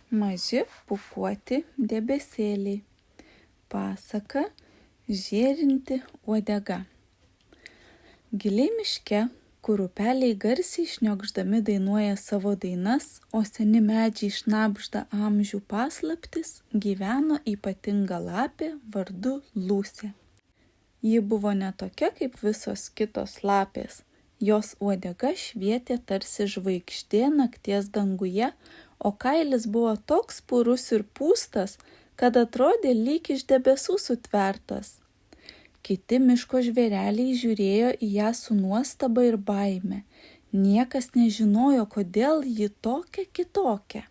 Maži pūkuoti debesėliai. Pasaka žėrinti uodega. Giliai miške, kur upeliai garsiai šniokšdami dainuoja savo dainas, o seni medžiai šnabžda amžių paslaptis, gyveno ypatinga lapė vardu Lūsė. Ji buvo ne tokia kaip visos kitos lapės. Jos uodega švietė tarsi žvaigždė nakties danguje, o kailis buvo toks purus ir pūstas, kad atrodė lyg iš debesų sutvertas. Kiti miško žvėreliai žiūrėjo į ją su nuostaba ir baime. Niekas nežinojo, kodėl ji tokia kitokia.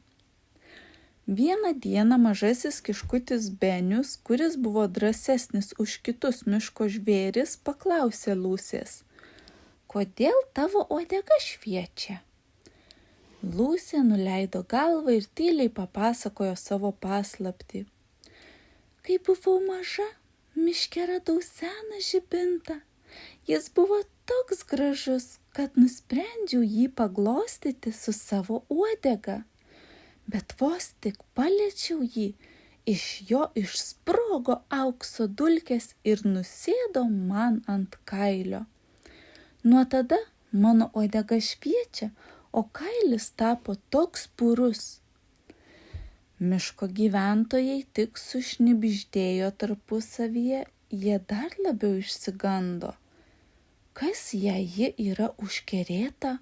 Vieną dieną mažasis kiškutis Benius, kuris buvo drąsesnis už kitus miško žvėris, paklausė Lūsės: "Kodėl tavo uodega šviečia?" Lūsė nuleido galvą ir tyliai papasakojo savo paslaptį. "Kai buvau maža, miške radau seną žibintą. Jis buvo toks gražus, kad nusprendžiau jį paglostyti su savo uodega. Bet vos tik paliečiau jį, iš jo išsprogo aukso dulkės ir nusėdo man ant kailio. Nuo tada mano uodega šviečia, o kailis tapo toks purus." Miško gyventojai tik sušnibždėjo tarpusavyje, jie dar labiau išsigando. Kas jei ji yra užkerėta?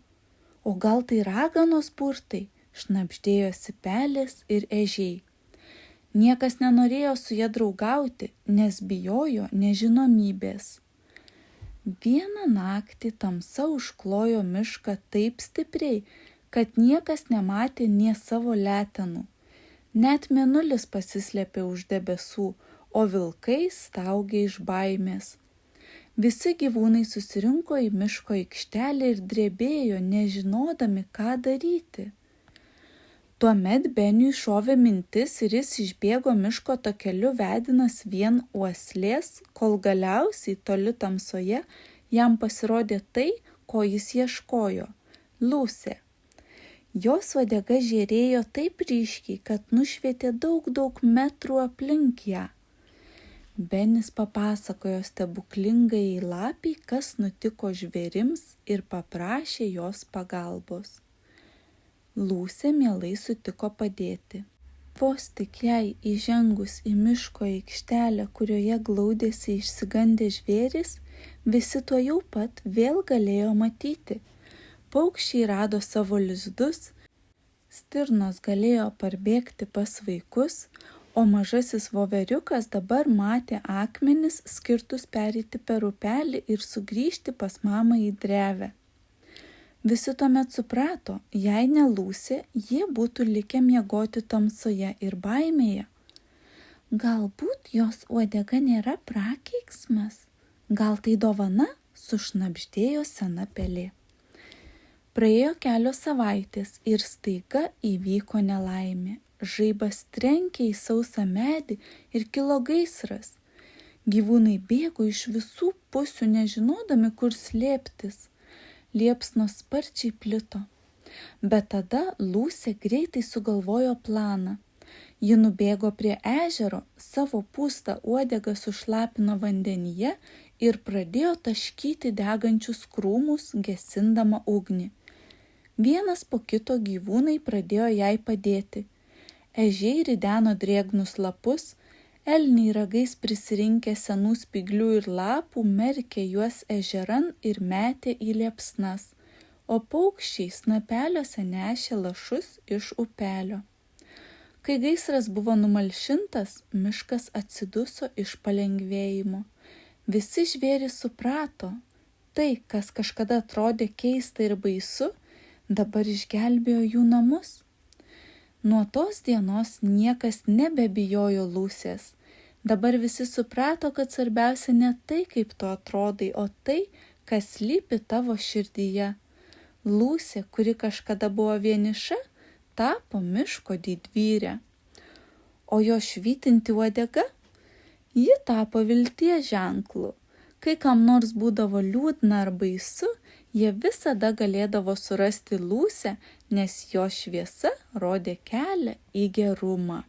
O gal tai raganos burtai? Šnabždėjosi pelės ir ežiai. Niekas nenorėjo su ja draugauti, nes bijojo nežinomybės. Vieną naktį tamsa užklojo mišką taip stipriai, kad niekas nematė nė savo letenų. Net mėnulis pasislėpė už debesų, o vilkai staugė iš baimės. Visi gyvūnai susirinko į miško aikštelę ir drebėjo, nežinodami, ką daryti. Tuomet Beniui šovė mintis ir jis išbėgo miško takeliu vedinas vien uoslės, kol galiausiai toli tamsoje jam pasirodė tai, ko jis ieškojo – Lūsė. Jos uodega žėrėjo taip ryškiai, kad nušvietė daug metrų aplink ją. Benis papasakojo stebuklingai lapiai, kas nutiko žvėrims ir paprašė jos pagalbos. Lūsė mielai sutiko padėti. Vos tik jai įžengus į miško aikštelę, kurioje glaudėsi išsigandę žvėrys, visi tuojau pat vėl galėjo matyti. Paukščiai rado savo lizdus, stirnos galėjo parbėgti pas vaikus, o mažasis voveriukas dabar matė akmenis skirtus pereiti per upelį ir sugrįžti pas mamą į drevę. Visi tuomet suprato, jei ne Lūsė, jie būtų likę miegoti tamsoje ir baimėje. Galbūt jos uodega nėra prakeiksmas, gal tai dovana, sušnabždėjo sena pelė. Praėjo kelios savaitės ir staiga įvyko nelaimė. Žaibas trenkė į sausą medį ir kilo gaisras. Gyvūnai bėgo iš visų pusių, nežinodami, kur slėptis. Liepsnos sparčiai plito. Bet tada Lūsė greitai sugalvojo planą. Ji nubėgo prie ežero, savo pūstą uodegą sušlapino vandenyje ir pradėjo taškyti degančius krūmus, gesindama ugnį. Vienas po kito gyvūnai pradėjo jai padėti. Ežiai rideno drėgnus lapus, elniai ragais prisirinkę senų spyglių ir lapų merkė juos ežeran ir metė į liepsnas, o paukščiai snapeliuose nešė lašus iš upelio. Kai gaisras buvo numalšintas, miškas atsiduso iš palengvėjimo. Visi žvėrys suprato, tai, kas kažkada atrodė keista ir baisu, dabar išgelbėjo jų namus. Nuo tos dienos niekas nebebijojo Lūsės. Dabar visi suprato, kad svarbiausia ne tai, kaip tu atrodai, o tai, kas slypi tavo širdyje. Lūsė, kuri kažkada buvo vieniša, tapo miško didvyrė. O jo švytinti uodega? Ji tapo vilties ženklu. Kai kam nors būdavo liūdna ar baisu, Jie visada galėdavo surasti Lūsę, nes jos šviesa rodė kelią į gerumą.